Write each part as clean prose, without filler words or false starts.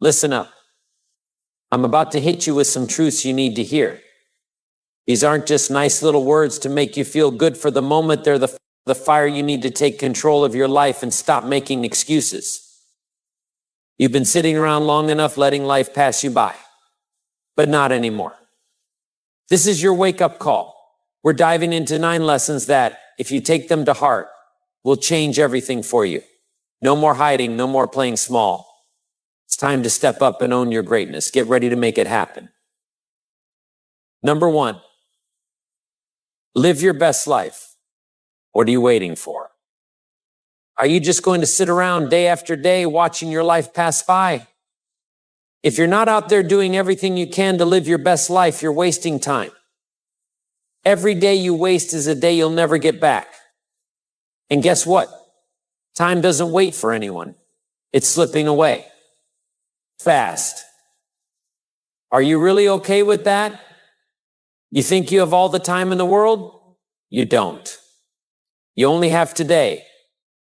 Listen up. I'm about to hit you with some truths you need to hear. These aren't just nice little words to make you feel good for the moment. They're the fire you need to take control of your life and stop making excuses. You've been sitting around long enough letting life pass you by, but not anymore. This is your wake-up call. We're diving into 9 lessons that, if you take them to heart, will change everything for you. No more hiding, no more playing small. It's time to step up and own your greatness. Get ready to make it happen. Number 1, live your best life. What are you waiting for? Are you just going to sit around day after day watching your life pass by? If you're not out there doing everything you can to live your best life, you're wasting time. Every day you waste is a day you'll never get back. And guess what? Time doesn't wait for anyone. It's slipping away. Fast. Are you really okay with that? You think you have all the time in the world? You don't. You only have today.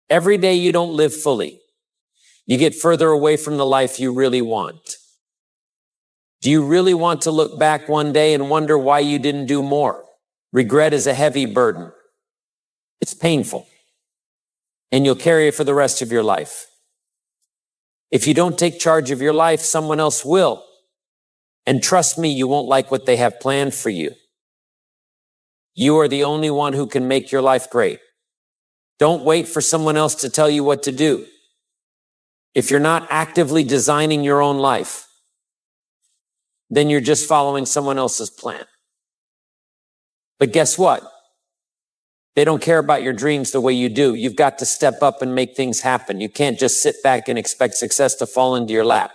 Every day you don't live fully. You get further away from the life you really want. Do you really want to look back one day and wonder why you didn't do more? Regret is a heavy burden. It's painful. And you'll carry it for the rest of your life. If you don't take charge of your life, someone else will. And trust me, you won't like what they have planned for you. You are the only one who can make your life great. Don't wait for someone else to tell you what to do. If you're not actively designing your own life, then you're just following someone else's plan. But guess what? They don't care about your dreams the way you do. You've got to step up and make things happen. You can't just sit back and expect success to fall into your lap.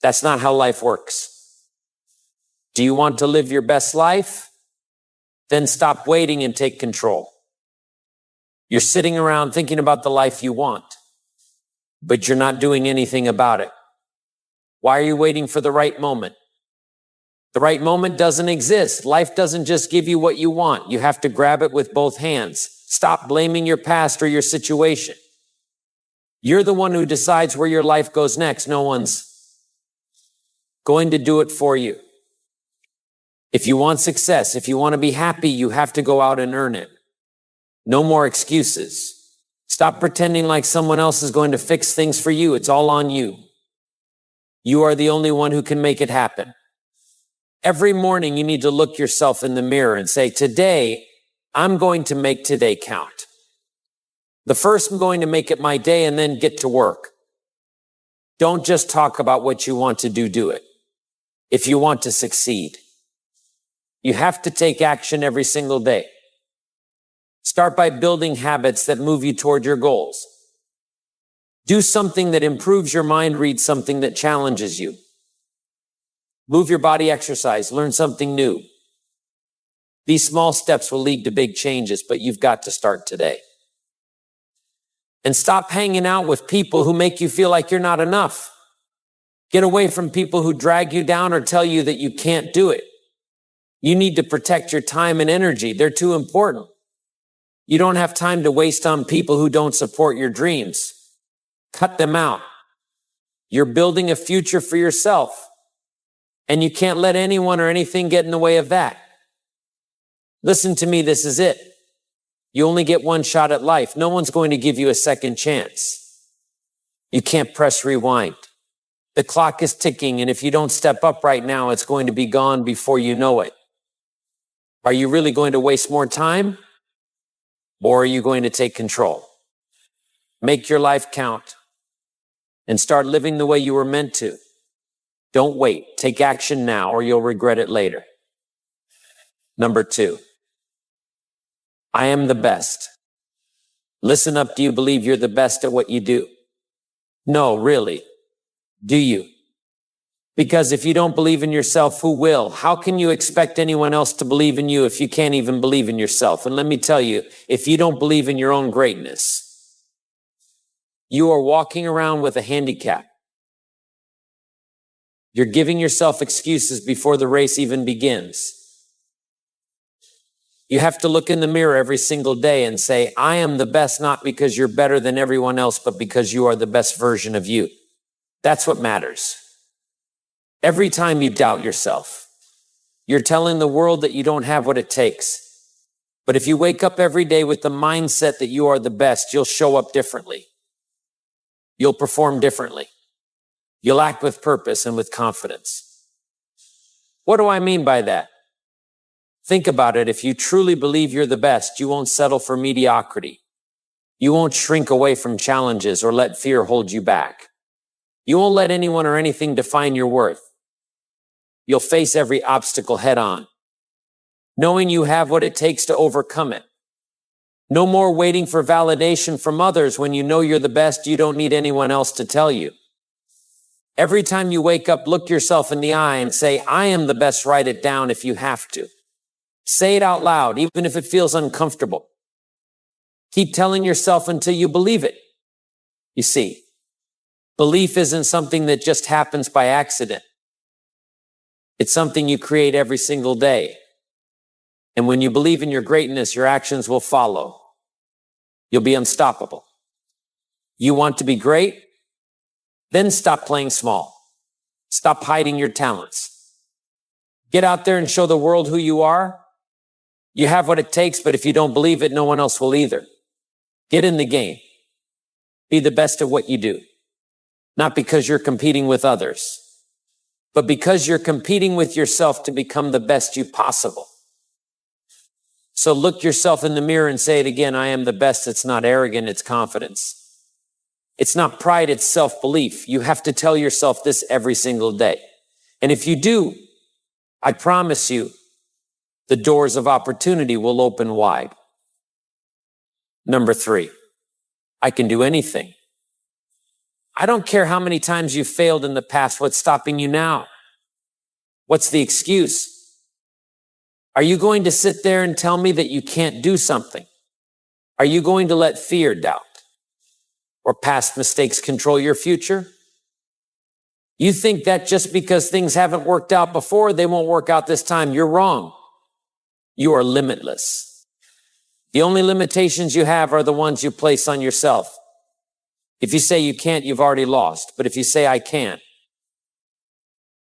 That's not how life works. Do you want to live your best life? Then stop waiting and take control. You're sitting around thinking about the life you want, but you're not doing anything about it. Why are you waiting for the right moment? The right moment doesn't exist. Life doesn't just give you what you want. You have to grab it with both hands. Stop blaming your past or your situation. You're the one who decides where your life goes next. No one's going to do it for you. If you want success, if you want to be happy, you have to go out and earn it. No more excuses. Stop pretending like someone else is going to fix things for you. It's all on you. You are the only one who can make it happen. Every morning you need to look yourself in the mirror and say, today, I'm going to make today count. The first, I'm going to make it my day and then get to work. Don't just talk about what you want to do, do it. If you want to succeed, you have to take action every single day. Start by building habits that move you toward your goals. Do something that improves your mind, read something that challenges you. Move your body, exercise, learn something new. These small steps will lead to big changes, but you've got to start today. And stop hanging out with people who make you feel like you're not enough. Get away from people who drag you down or tell you that you can't do it. You need to protect your time and energy. They're too important. You don't have time to waste on people who don't support your dreams. Cut them out. You're building a future for yourself. And you can't let anyone or anything get in the way of that. Listen to me, this is it. You only get one shot at life. No one's going to give you a second chance. You can't press rewind. The clock is ticking, and if you don't step up right now, it's going to be gone before you know it. Are you really going to waste more time? Or are you going to take control? Make your life count and start living the way you were meant to. Don't wait. Take action now or you'll regret it later. Number 2, I am the best. Listen up. Do you believe you're the best at what you do? No, really. Do you? Because if you don't believe in yourself, who will? How can you expect anyone else to believe in you if you can't even believe in yourself? And let me tell you, if you don't believe in your own greatness, you are walking around with a handicap. You're giving yourself excuses before the race even begins. You have to look in the mirror every single day and say, I am the best, not because you're better than everyone else, but because you are the best version of you. That's what matters. Every time you doubt yourself, you're telling the world that you don't have what it takes. But if you wake up every day with the mindset that you are the best, you'll show up differently. You'll perform differently. You'll act with purpose and with confidence. What do I mean by that? Think about it. If you truly believe you're the best, you won't settle for mediocrity. You won't shrink away from challenges or let fear hold you back. You won't let anyone or anything define your worth. You'll face every obstacle head on, knowing you have what it takes to overcome it. No more waiting for validation from others. When you know you're the best, you don't need anyone else to tell you. Every time you wake up, look yourself in the eye and say, I am the best. Write it down if you have to. Say it out loud, even if it feels uncomfortable. Keep telling yourself until you believe it. You see, belief isn't something that just happens by accident. It's something you create every single day. And when you believe in your greatness, your actions will follow. You'll be unstoppable. You want to be great? Then stop playing small. Stop hiding your talents. Get out there and show the world who you are. You have what it takes, but if you don't believe it, no one else will either. Get in the game. Be the best at what you do. Not because you're competing with others, but because you're competing with yourself to become the best you possible. So look yourself in the mirror and say it again. I am the best. It's not arrogant. It's confidence. It's not pride. It's self-belief. You have to tell yourself this every single day. And if you do, I promise you, the doors of opportunity will open wide. Number 3, I can do anything. I don't care how many times you've failed in the past. What's stopping you now? What's the excuse? Are you going to sit there and tell me that you can't do something? Are you going to let fear, doubt, or past mistakes control your future? You think that just because things haven't worked out before, they won't work out this time. You're wrong. You are limitless. The only limitations you have are the ones you place on yourself. If you say you can't, you've already lost. But if you say I can,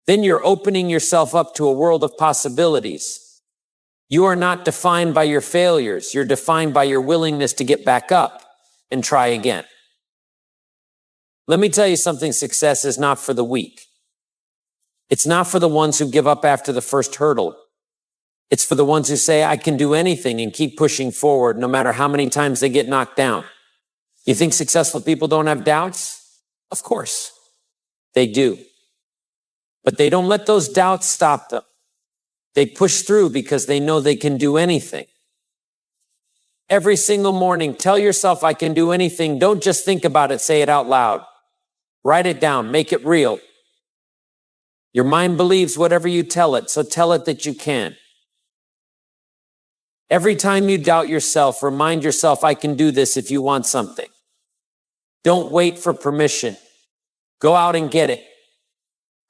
then you're opening yourself up to a world of possibilities. You are not defined by your failures. You're defined by your willingness to get back up and try again. Let me tell you something. Success is not for the weak. It's not for the ones who give up after the first hurdle. It's for the ones who say, I can do anything and keep pushing forward no matter how many times they get knocked down. You think successful people don't have doubts? Of course, they do. But they don't let those doubts stop them. They push through because they know they can do anything. Every single morning, tell yourself, I can do anything. Don't just think about it, say it out loud. Write it down, make it real. Your mind believes whatever you tell it, so tell it that you can. Every time you doubt yourself, remind yourself, I can do this if you want something. Don't wait for permission. Go out and get it.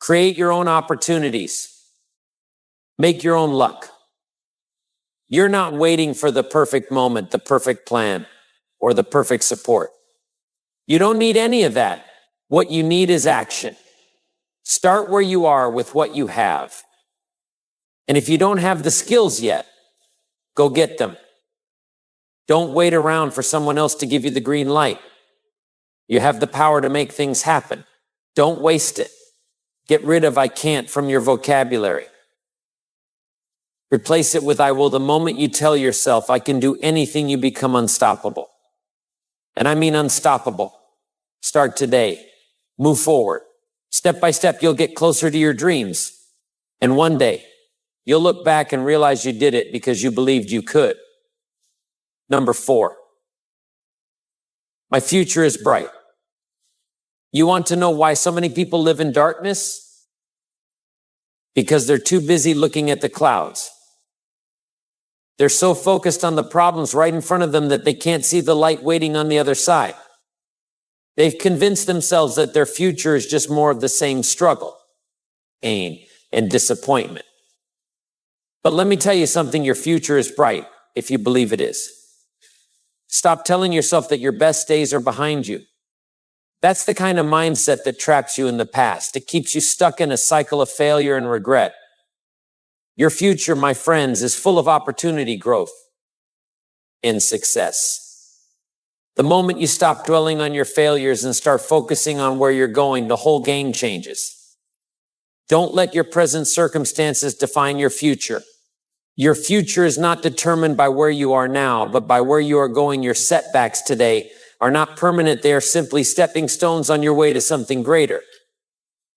Create your own opportunities. Make your own luck. You're not waiting for the perfect moment, the perfect plan, or the perfect support. You don't need any of that. What you need is action. Start where you are with what you have. And if you don't have the skills yet, go get them. Don't wait around for someone else to give you the green light. You have the power to make things happen. Don't waste it. Get rid of I can't from your vocabulary. Replace it with I will. The moment you tell yourself I can do anything, you become unstoppable. And I mean unstoppable. Start today. Move forward. Step by step, you'll get closer to your dreams. And one day, you'll look back and realize you did it because you believed you could. Number 4, my future is bright. You want to know why so many people live in darkness? Because they're too busy looking at the clouds. They're so focused on the problems right in front of them that they can't see the light waiting on the other side. They've convinced themselves that their future is just more of the same struggle, pain, and disappointment. But let me tell you something, your future is bright if you believe it is. Stop telling yourself that your best days are behind you. That's the kind of mindset that traps you in the past. It keeps you stuck in a cycle of failure and regret. Your future, my friends, is full of opportunity, growth, and success. The moment you stop dwelling on your failures and start focusing on where you're going, the whole game changes. Don't let your present circumstances define your future. Your future is not determined by where you are now, but by where you are going. Your setbacks today are not permanent. They are simply stepping stones on your way to something greater.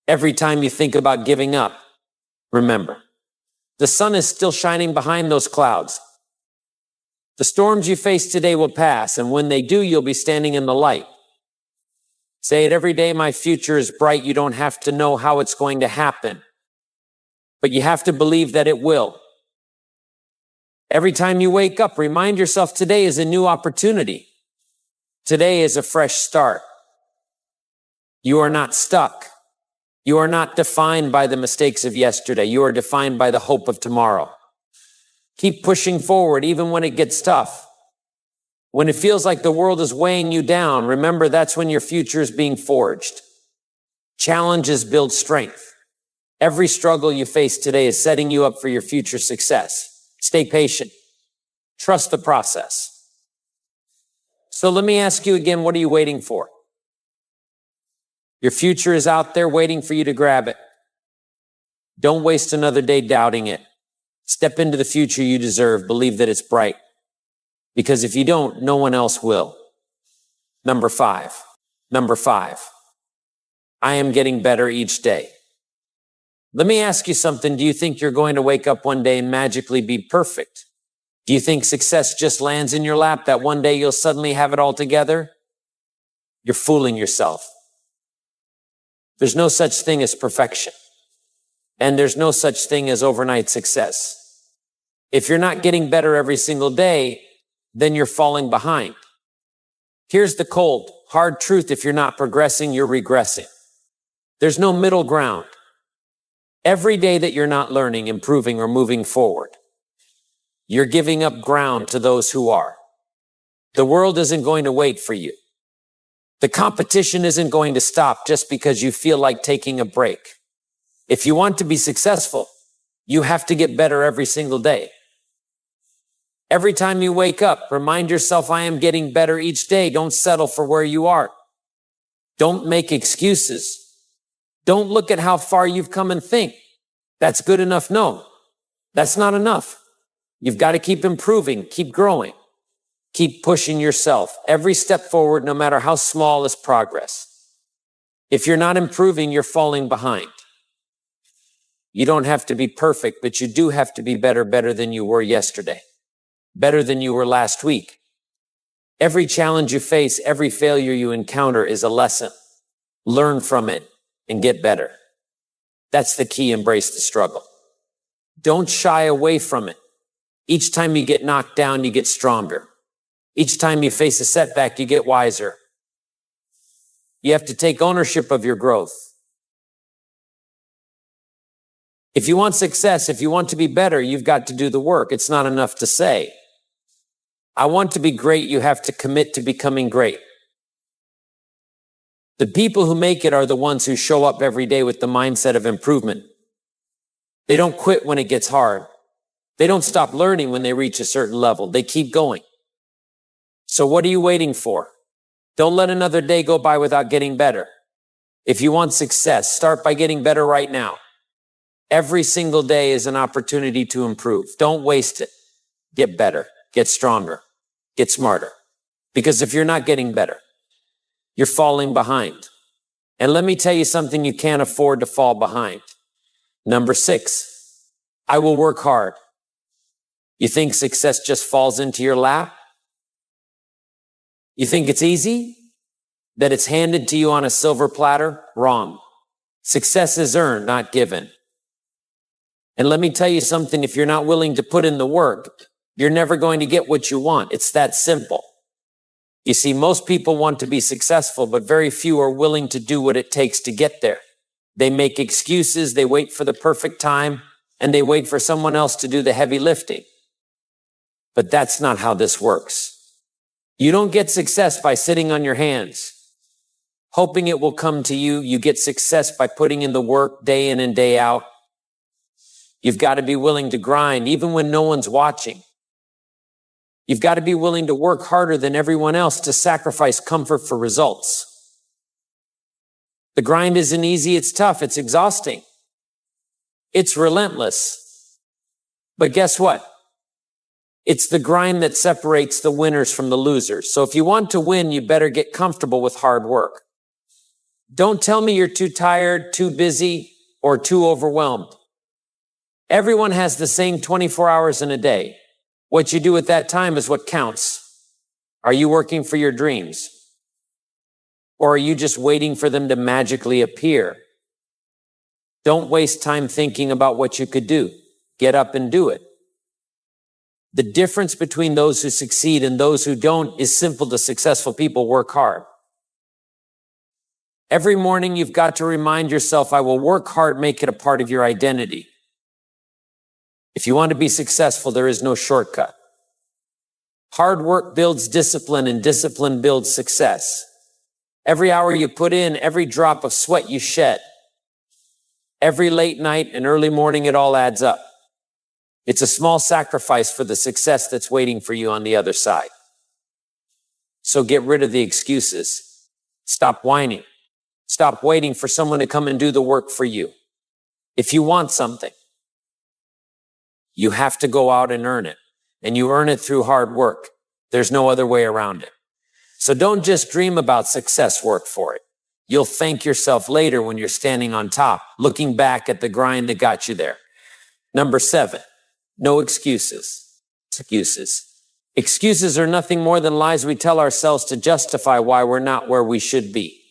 Every time you think about giving up, remember, the sun is still shining behind those clouds. The storms you face today will pass, and when they do, you'll be standing in the light. Say it every day, my future is bright. You don't have to know how it's going to happen, but you have to believe that it will. Every time you wake up, remind yourself today is a new opportunity. Today is a fresh start. You are not stuck. You are not defined by the mistakes of yesterday. You are defined by the hope of tomorrow. Keep pushing forward even when it gets tough. When it feels like the world is weighing you down, remember that's when your future is being forged. Challenges build strength. Every struggle you face today is setting you up for your future success. Stay patient. Trust the process. So let me ask you again, what are you waiting for? Your future is out there waiting for you to grab it. Don't waste another day doubting it. Step into the future you deserve. Believe that it's bright. Because if you don't, no one else will. Number five. I am getting better each day. Let me ask you something. Do you think you're going to wake up one day and magically be perfect? Do you think success just lands in your lap, that one day you'll suddenly have it all together? You're fooling yourself. There's no such thing as perfection. And there's no such thing as overnight success. If you're not getting better every single day, then you're falling behind. Here's the cold, hard truth. If you're not progressing, you're regressing. There's no middle ground. Every day that you're not learning, improving, or moving forward, you're giving up ground to those who are. The world isn't going to wait for you. The competition isn't going to stop just because you feel like taking a break. If you want to be successful, you have to get better every single day. Every time you wake up, remind yourself, I am getting better each day. Don't settle for where you are. Don't make excuses. Don't look at how far you've come and think, that's good enough. No, that's not enough. You've got to keep improving, keep growing, keep pushing yourself. Every step forward, no matter how small, is progress. If you're not improving, you're falling behind. You don't have to be perfect, but you do have to be better than you were yesterday, better than you were last week. Every challenge you face, every failure you encounter is a lesson. Learn from it and get better. That's the key. Embrace the struggle. Don't shy away from it. Each time you get knocked down, you get stronger. Each time you face a setback, you get wiser. You have to take ownership of your growth. If you want success, if you want to be better, you've got to do the work. It's not enough to say, I want to be great. You have to commit to becoming great. The people who make it are the ones who show up every day with the mindset of improvement. They don't quit when it gets hard. They don't stop learning when they reach a certain level. They keep going. So what are you waiting for? Don't let another day go by without getting better. If you want success, start by getting better right now. Every single day is an opportunity to improve. Don't waste it. Get better, get stronger, get smarter. Because if you're not getting better, you're falling behind. And let me tell you something, you can't afford to fall behind. Number 6, I will work hard. You think success just falls into your lap? You think it's easy? That it's handed to you on a silver platter? Wrong. Success is earned, not given. And let me tell you something, if you're not willing to put in the work, you're never going to get what you want. It's that simple. You see, most people want to be successful, but very few are willing to do what it takes to get there. They make excuses, they wait for the perfect time, and they wait for someone else to do the heavy lifting. But that's not how this works. You don't get success by sitting on your hands, hoping it will come to you. You get success by putting in the work day in and day out. You've got to be willing to grind even when no one's watching. You've got to be willing to work harder than everyone else to sacrifice comfort for results. The grind isn't easy, it's tough, it's exhausting. It's relentless. But guess what? It's the grind that separates the winners from the losers. So if you want to win, you better get comfortable with hard work. Don't tell me you're too tired, too busy, or too overwhelmed. Everyone has the same 24 hours in a day. What you do at that time is what counts. Are you working for your dreams? Or are you just waiting for them to magically appear? Don't waste time thinking about what you could do. Get up and do it. The difference between those who succeed and those who don't is simple to successful people: work hard. Every morning you've got to remind yourself, I will work hard, make it a part of your identity. If you want to be successful, there is no shortcut. Hard work builds discipline, and discipline builds success. Every hour you put in, every drop of sweat you shed, every late night and early morning, it all adds up. It's a small sacrifice for the success that's waiting for you on the other side. So get rid of the excuses. Stop whining. Stop waiting for someone to come and do the work for you. If you want something, you have to go out and earn it. And you earn it through hard work. There's no other way around it. So don't just dream about success, work for it. You'll thank yourself later when you're standing on top, looking back at the grind that got you there. Number 7, no excuses. Excuses are nothing more than lies we tell ourselves to justify why we're not where we should be.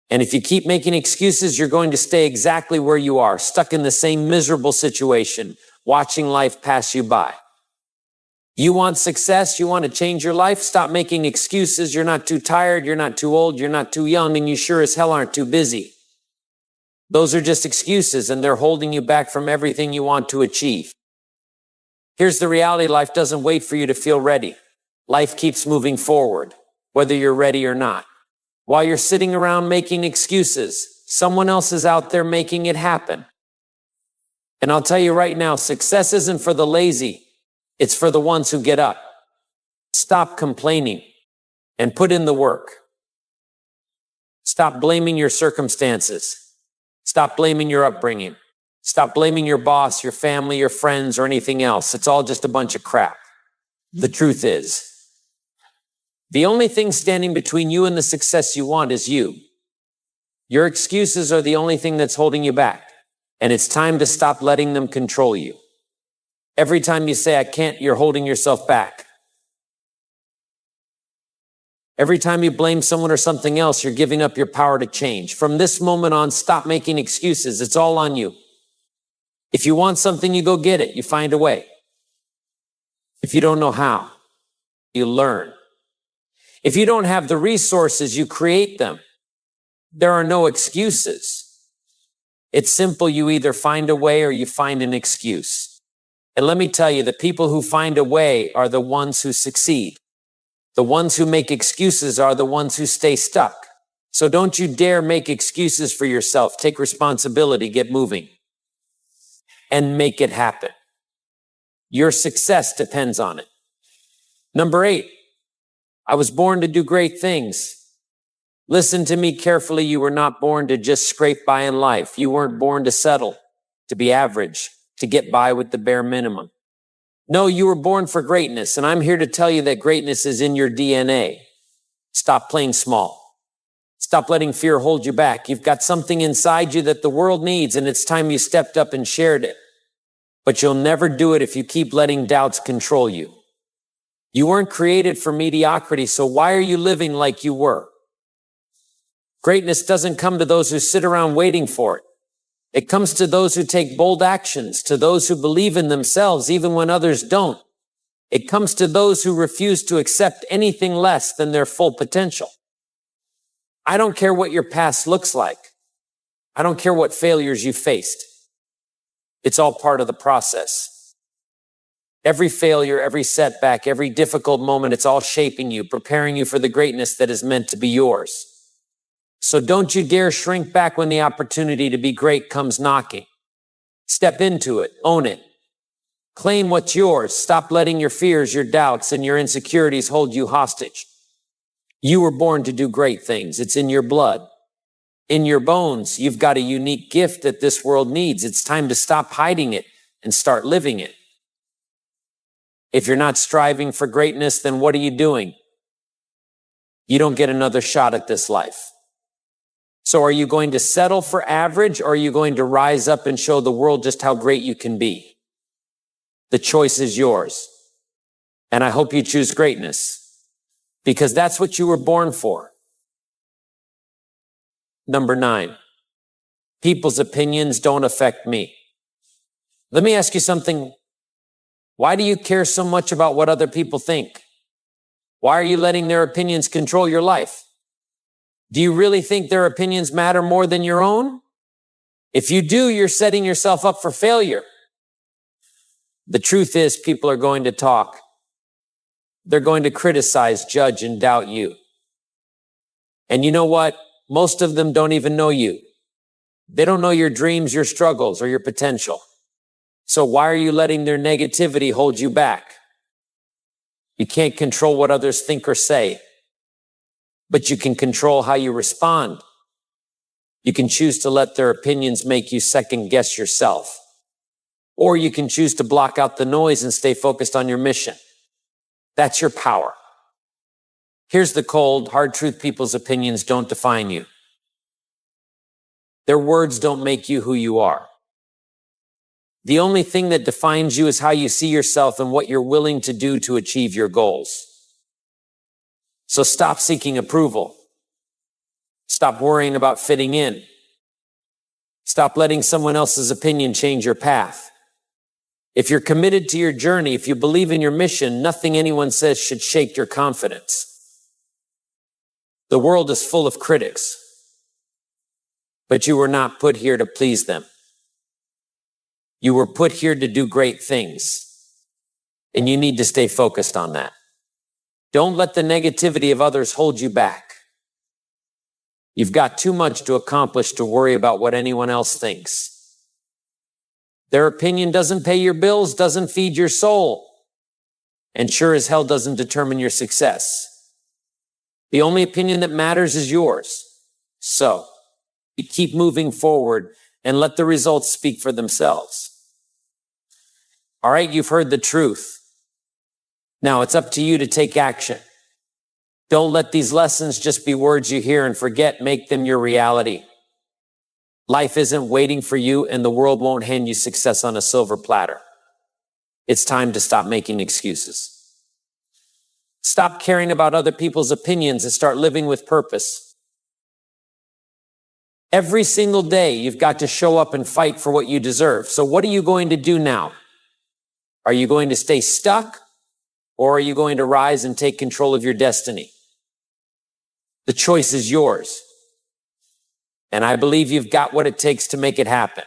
And if you keep making excuses, you're going to stay exactly where you are, stuck in the same miserable situation, watching life pass you by. You want success? You want to change your life? Stop making excuses. You're not too tired. You're not too old. You're not too young. And you sure as hell aren't too busy. Those are just excuses, and they're holding you back from everything you want to achieve. Here's the reality. Life doesn't wait for you to feel ready. Life keeps moving forward, whether you're ready or not. While you're sitting around making excuses, someone else is out there making it happen. And I'll tell you right now, success isn't for the lazy. It's for the ones who get up. Stop complaining and put in the work. Stop blaming your circumstances. Stop blaming your upbringing. Stop blaming your boss, your family, your friends, or anything else. It's all just a bunch of crap. The truth is, the only thing standing between you and the success you want is you. Your excuses are the only thing that's holding you back, and it's time to stop letting them control you. Every time you say, I can't, you're holding yourself back. Every time you blame someone or something else, you're giving up your power to change. From this moment on, stop making excuses. It's all on you. If you want something, you go get it. You find a way. If you don't know how, you learn. If you don't have the resources, you create them. There are no excuses. It's simple. You either find a way or you find an excuse. And let me tell you, the people who find a way are the ones who succeed. The ones who make excuses are the ones who stay stuck. So don't you dare make excuses for yourself. Take responsibility, get moving, and make it happen. Your success depends on it. Number 8, I was born to do great things. Listen to me carefully. You were not born to just scrape by in life. You weren't born to settle, to be average, to get by with the bare minimum. No, you were born for greatness, and I'm here to tell you that greatness is in your DNA. Stop playing small. Stop letting fear hold you back. You've got something inside you that the world needs, and it's time you stepped up and shared it. But you'll never do it if you keep letting doubts control you. You weren't created for mediocrity, so why are you living like you were? Greatness doesn't come to those who sit around waiting for it. It comes to those who take bold actions, to those who believe in themselves even when others don't. It comes to those who refuse to accept anything less than their full potential. I don't care what your past looks like. I don't care what failures you faced. It's all part of the process. Every failure, every setback, every difficult moment, it's all shaping you, preparing you for the greatness that is meant to be yours. So don't you dare shrink back when the opportunity to be great comes knocking. Step into it, own it. Claim what's yours. Stop letting your fears, your doubts, and your insecurities hold you hostage. You were born to do great things. It's in your blood. In your bones, you've got a unique gift that this world needs. It's time to stop hiding it and start living it. If you're not striving for greatness, then what are you doing? You don't get another shot at this life. So are you going to settle for average, or are you going to rise up and show the world just how great you can be? The choice is yours. And I hope you choose greatness, because that's what you were born for. Number 9, people's opinions don't affect me. Let me ask you something. Why do you care so much about what other people think? Why are you letting their opinions control your life? Do you really think their opinions matter more than your own? If you do, you're setting yourself up for failure. The truth is, people are going to talk. They're going to criticize, judge, and doubt you. And you know what? Most of them don't even know you. They don't know your dreams, your struggles, or your potential. So why are you letting their negativity hold you back? You can't control what others think or say, but you can control how you respond. You can choose to let their opinions make you second guess yourself. Or you can choose to block out the noise and stay focused on your mission. That's your power. Here's the cold, hard truth. People's opinions don't define you. Their words don't make you who you are. The only thing that defines you is how you see yourself and what you're willing to do to achieve your goals. So stop seeking approval. Stop worrying about fitting in. Stop letting someone else's opinion change your path. If you're committed to your journey, if you believe in your mission, nothing anyone says should shake your confidence. The world is full of critics, but you were not put here to please them. You were put here to do great things, and you need to stay focused on that. Don't let the negativity of others hold you back. You've got too much to accomplish to worry about what anyone else thinks. Their opinion doesn't pay your bills, doesn't feed your soul, and sure as hell doesn't determine your success. The only opinion that matters is yours. So, you keep moving forward and let the results speak for themselves. All right, you've heard the truth. Now it's up to you to take action. Don't let these lessons just be words you hear and forget. Make them your reality. Life isn't waiting for you, and the world won't hand you success on a silver platter. It's time to stop making excuses. Stop caring about other people's opinions and start living with purpose. Every single day, you've got to show up and fight for what you deserve. So what are you going to do now? Are you going to stay stuck, or are you going to rise and take control of your destiny? The choice is yours. And I believe you've got what it takes to make it happen.